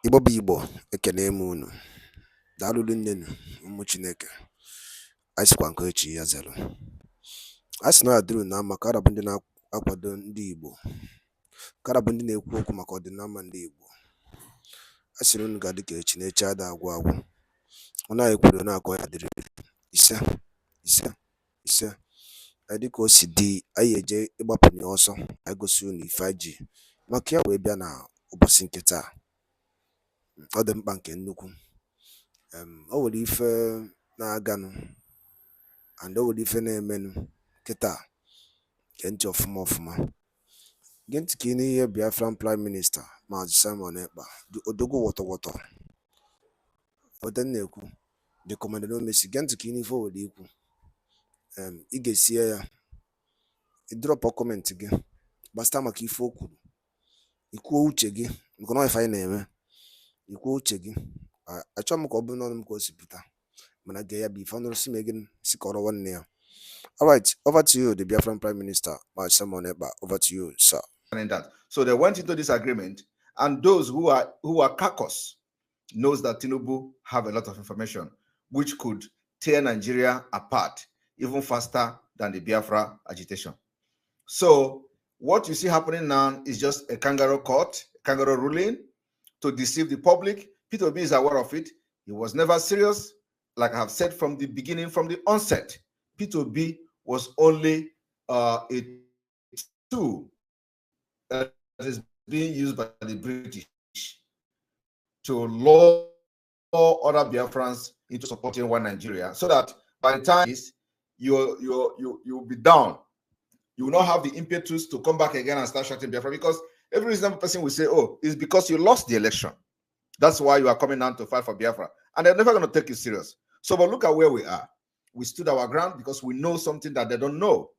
Igbo bụ Igbo, ekene m unu. Daalụnụ nnenu, ụmụ Chineke. Anyị sịkwa nke echi ya zelu. A sị na ya dịrị na maka arabụ ndị na-akwado ndị Igbo, karabụ ndị na-ekwu okwu maka ọdịnama ndị Igbo. A sịrị unu ga-adị ka echi na echi ada agwụ agwụ. Ọ na-ekwuru na-akọ ya dịrị ise ise ise. Dịka o si dị, anyị eje ịgbapụ n'ọsọ anyị gosi unu ife anyị ji maka ya wee bịa na ụbọchị nke taa. Ọ dị mkpa nke nnukwu. O nwere ife na-aganụ and o nwere ife na-emenụ kịta nke ntị ọfụma ọfụma. Gee ntị ka ị n'ihe Biafran Prime Minister Maazị Simon Ekpa odogwu wọtọwọtọ ote na-ekwu the commander no Messi. Gee ntị ka ị n'ife o nwere ikwu. Ị ga-esie ya ịdrọpụ kọmentị gị gbasịta maka ife o kwuru, ikwuo uche gị nke na ife anyị na-eme, ikwuo uche gị. Achọghị m ka ọ bụrụ n'ọnụ m ka o si pụta, mana gee ya bụ ife ọnụrụ si megị si kọrọ nwanne ya. All right, over to you, the Biafran Prime Minister Simon Ekpa. Over to you, sir. So they went into this agreement, and those who are caucus knows that Tinubu have a lot of information which could tear Nigeria apart even faster than the Biafra agitation. So what you see happening now is just a kangaroo court, kangaroo ruling to deceive the public. P2B is aware of it. He was never serious. Like I have said from the beginning, from the onset, P2B was only a tool that is being used by the British to lure other Biafrans into supporting one Nigeria, so that by the time you'll be down, you will not have the impetus to come back again and start shouting Biafra, because every reasonable person will say, oh, it's because you lost the election. That's why you are coming down to fight for Biafra. And they're never going to take you serious. So, but look at where we are. We stood our ground because we know something that they don't know.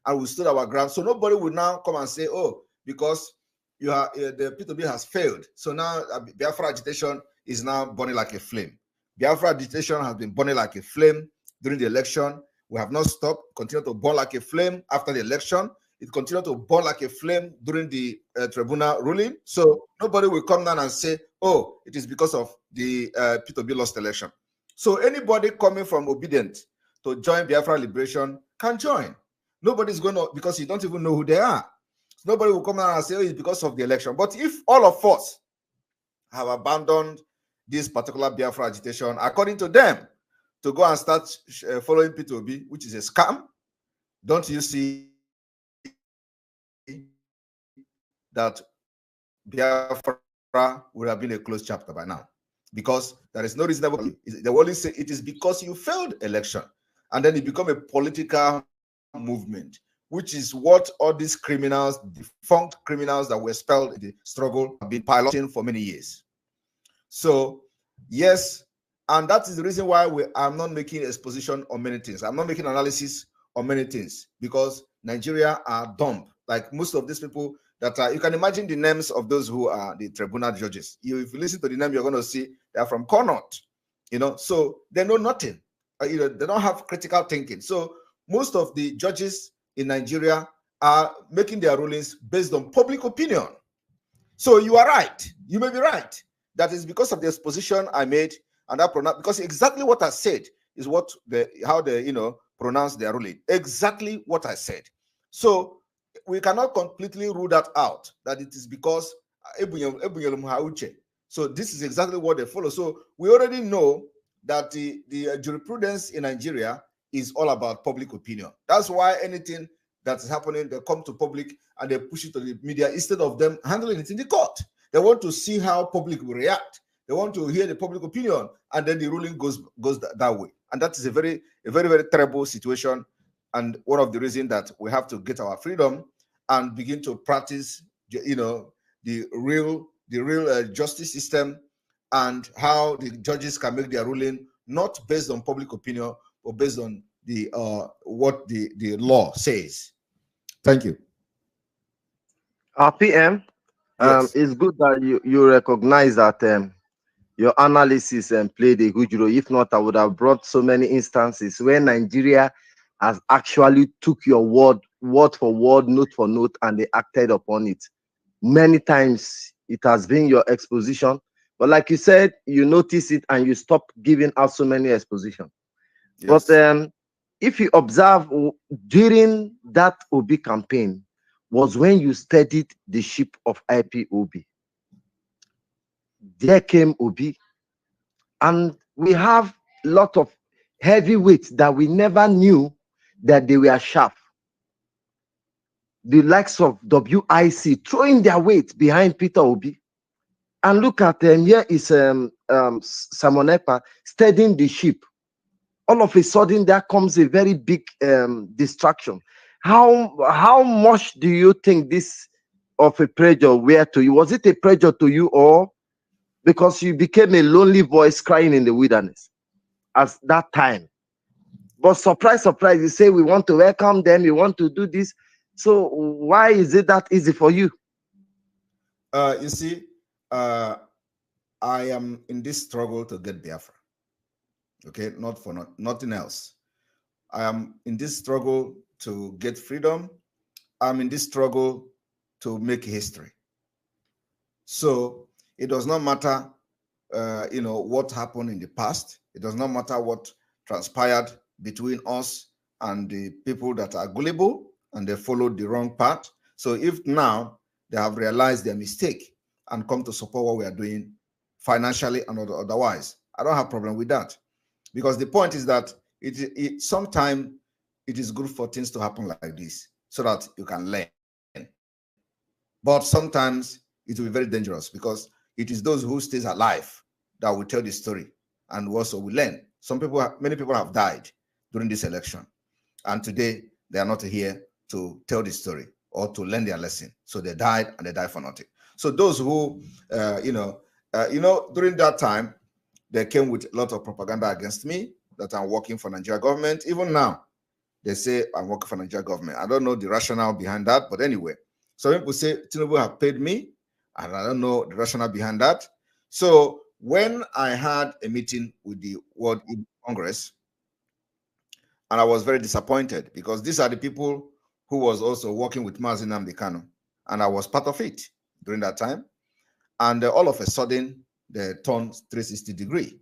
And we stood our ground. So nobody will now come and say, oh, because the P2B has failed, so now Biafra agitation is now burning like a flame. Biafra agitation has been burning like a flame during the election. We have not stopped, continue to burn like a flame after the election. It continued to burn like a flame during the tribunal ruling. So nobody will come down and say, oh, it is because of the P2B lost election. So anybody coming from obedient to join Biafra liberation can join. Nobody's going to, because you don't even know who they are. So nobody will come down and say, oh, it's because of the election. But if all of us have abandoned this particular Biafra agitation, according to them, to go and start following P2B, which is a scam, don't you see that Biafra would have been a closed chapter by now? Because there is no reasonable. They will only say it is because you failed election, and then it become a political movement, which is what all these criminals, defunct criminals that were expelled in the struggle, have been piloting for many years. So yes, and that is the reason why I'm not making exposition on many things. I'm not making analysis on many things, because Nigeria are dumb. Like most of these people that are, you can imagine the names of those who are the tribunal judges. If you listen to the name, you're going to see they are from Connaught, so they know nothing. They don't have critical thinking. So most of the judges in Nigeria are making their rulings based on public opinion. So you are right. You may be right. That is because of the exposition I made, and that because exactly what I said is how they pronounce their ruling. Exactly what I said. So we cannot completely rule that out, that it is because so this is exactly what they follow. So we already know that the jurisprudence in Nigeria is all about public opinion. That's why anything that is happening, they come to public and they push it to the media instead of them handling it in the court. They want to see how public will react. They want to hear the public opinion, and then the ruling goes that way. And that is a very, very terrible situation. And one of the reasons that we have to get our freedom and begin to practice, the real justice system, and how the judges can make their ruling not based on public opinion, but based on the what the law says. Thank you. PM, yes. It's good that you recognize that your analysis played a good role. If not, I would have brought so many instances where Nigeria has actually took your word for word, note for note, and they acted upon it. Many times it has been your exposition, But like you said, you notice it and you stop giving out so many exposition. Yes. But if you observe during that Obi campaign was when you studied the ship of IPOB. There came Obi, and we have a lot of heavyweights that we never knew that they were sharp. The likes of WIC throwing their weight behind Peter Obi. And look at here is Simon Ekpa steadying the ship. All of a sudden, there comes a very big distraction. How much do you think this of a pressure were to you? Was it a pressure to you, or because you became a lonely voice crying in the wilderness at that time? But surprise, surprise, you say we want to welcome them, we want to do this. So why is it that easy for you? You see, I am in this struggle to get Biafra. Okay, not for nothing else. I am in this struggle to get freedom. I'm in this struggle to make history. So it does not matter, what happened in the past. It does not matter what transpired between us and the people that are gullible and they followed the wrong path. So if now they have realized their mistake and come to support what we are doing financially and otherwise, I don't have a problem with that. Because the point is that sometimes it is good for things to happen like this so that you can learn. But sometimes it will be very dangerous because it is those who stays alive that will tell the story and also will learn. Many people have died during this election, and today they are not here to tell the story or to learn their lesson. So they died, and they died for nothing. So those who, during that time, they came with a lot of propaganda against me that I'm working for Nigeria government. Even now, they say I'm working for Nigeria government. I don't know the rationale behind that, but anyway, some people say Tinubu have paid me, and I don't know the rationale behind that. So when I had a meeting with the World Congress, and I was very disappointed because these are the people who was also working with Mazi Nnamdi Kanu, and I was part of it during that time. And all of a sudden, they turned 360 degree.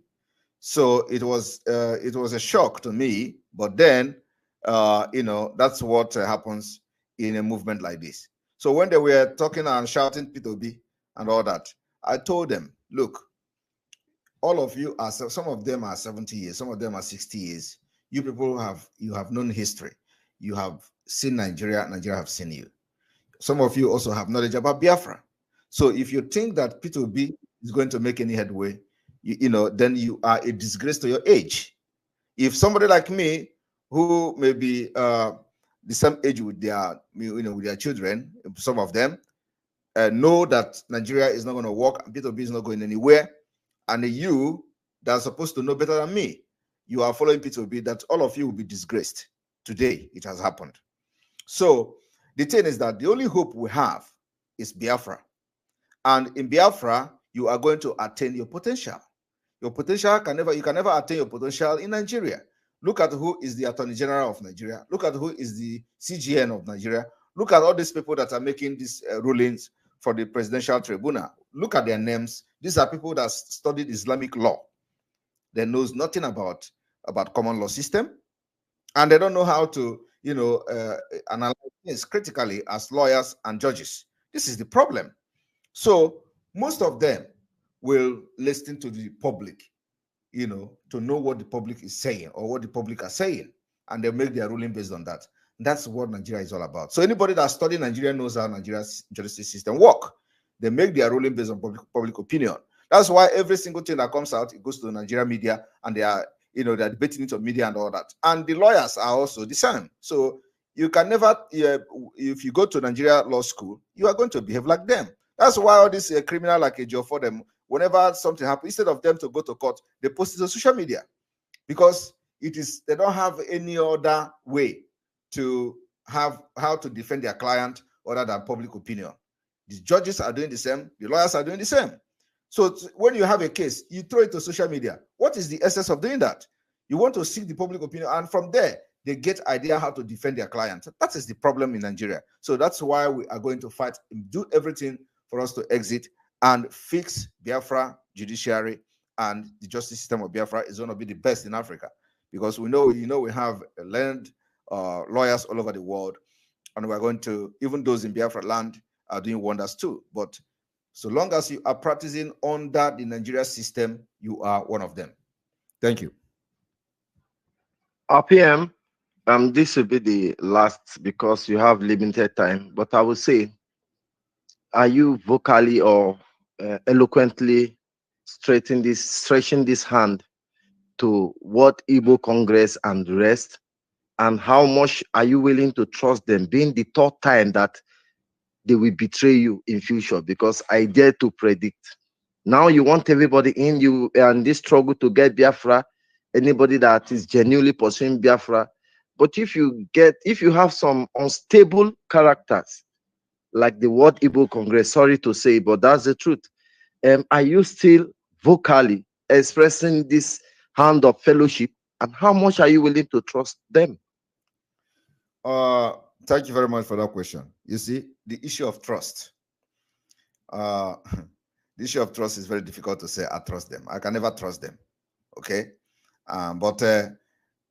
So it was a shock to me. But then, that's what happens in a movement like this. So when they were talking and shouting P2B and all that, I told them, look, all of you are, some of them are 70 years, some of them are 60 years. You people have known history. You have seen Nigeria, Nigeria have seen you. Some of you also have knowledge about Biafra. So if you think that P2B is going to make any headway, then you are a disgrace to your age. If somebody like me, who may be the same age with their, with their children, some of them know that Nigeria is not going to work, P2B is not going anywhere, and you that are supposed to know better than me, you are following P2B, that all of you will be disgraced. Today, it has happened. So the thing is that the only hope we have is Biafra. And in Biafra, you are going to attain your potential. Your potential you can never attain your potential in Nigeria. Look at who is the Attorney General of Nigeria. Look at who is the CGN of Nigeria. Look at all these people that are making these rulings for the presidential tribunal. Look at their names. These are people that studied Islamic law. They knows nothing about common law system, and they don't know how to, analyze things critically as lawyers and judges. This is the problem. So most of them will listen to the public, to know what the public is saying or what the public are saying, and they make their ruling based on that. That's what Nigeria is all about. So anybody that studies Nigeria knows how Nigeria's justice system work. They make their ruling based on public opinion. That's why every single thing that comes out, it goes to the Nigeria media, and they are, they're debating it on media and all that. And the lawyers are also the same. So you can never, if you go to Nigeria law school, you are going to behave like them. That's why all these criminal like a job for them, whenever something happens, instead of them to go to court, they post it on social media, because they don't have any other way to have how to defend their client other than public opinion. The judges are doing the same, the lawyers are doing the same. So when you have a case, you throw it to social media. What is the essence of doing that? You want to seek the public opinion, and from there, they get idea how to defend their client. That is the problem in Nigeria. So that's why we are going to fight and do everything for us to exit and fix Biafra judiciary and the justice system of Biafra is going to be the best in Africa, because we know, we have learned lawyers all over the world, and we're going to, even those in Biafra land are doing wonders too. But so long as you are practicing under the Nigeria system, you are one of them. Thank you. RPM, this will be the last because you have limited time, but I will say, are you vocally or eloquently stretching this hand to what Igbo Congress and the rest? And how much are you willing to trust them, being the third time that they will betray you in future? Because I dare to predict. Now you want everybody in you and this struggle to get Biafra, anybody that is genuinely pursuing Biafra. But if you have some unstable characters, like the World Igbo Congress, sorry to say, but that's the truth. Are you still vocally expressing this hand of fellowship? And how much are you willing to trust them? Thank you very much for that question. You see, the issue of trust. The issue of trust is very difficult to say I trust them. I can never trust them. Okay. But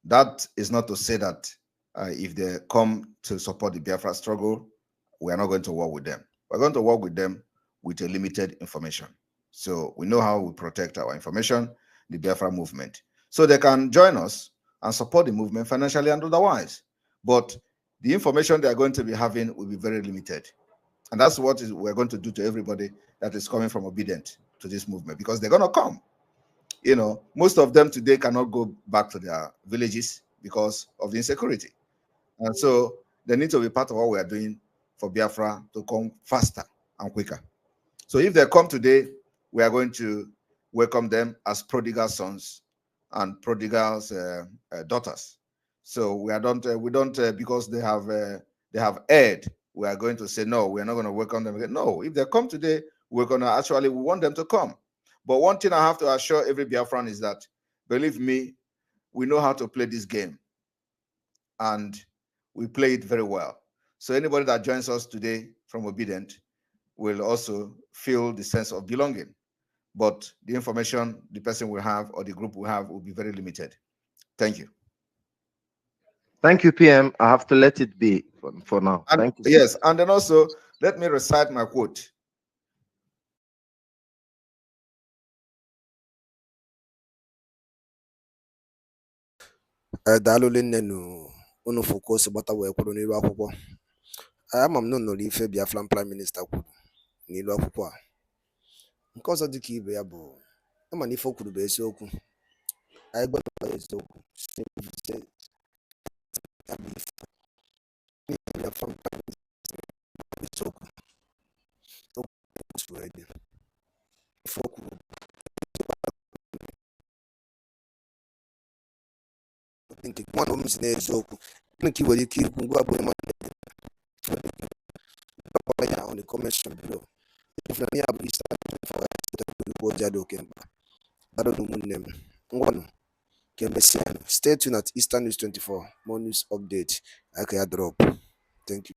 that is not to say that if they come to support the Biafra struggle, we are not going to work with them. We're going to work with them with a limited information. So we know how we protect our information, the Biafra movement. So they can join us and support the movement financially and otherwise. But the information they are going to be having will be very limited. And that's what we're going to do to everybody that is coming from obedient to this movement, because they're going to come. You know, most of them today cannot go back to their villages because of the insecurity. And so they need to be part of what we are doing for Biafra to come faster and quicker. So if they come today, we are going to welcome them as prodigal sons and prodigal daughters. So we don't because they have erred, we are going to say no, we are not going to welcome them again. No, if they come today, we want them to come. But one thing I have to assure every Biafran is that, believe me, we know how to play this game, and we play it very well. So anybody that joins us today from Obedient will also feel the sense of belonging. But the information the person will have or the group will have will be very limited. Thank you. Thank you, PM. I have to let it be for now. And thank you. Yes, and then also let me recite my quote. daalụ nne unu focus gbata wee kwuru n'ilu akwụkwọ. Ama m na unu nụrụ ife Biafran Prime Minister kwuru n'ilu akwụkwọ a. Nke ọzọ dị ka ibe ya bụ, ama na ife o kwuru bụ eziokwu. Anyị gbara eziokwu Biafran Prime Minister bụ eziokwu. Ife o kwuru nke nwa na omisi n'eziokwu. Gịnị ka i nwere ike ikwu ngwa bụ ya on the comment section below. Ifeanyi ya bụ Eastern dị oke mkpa. Daalụ ụmụnne m. Ngwanụ ka emesịa. Stay tuned at Eastern News 24. More news update aka ya drop. Thank you.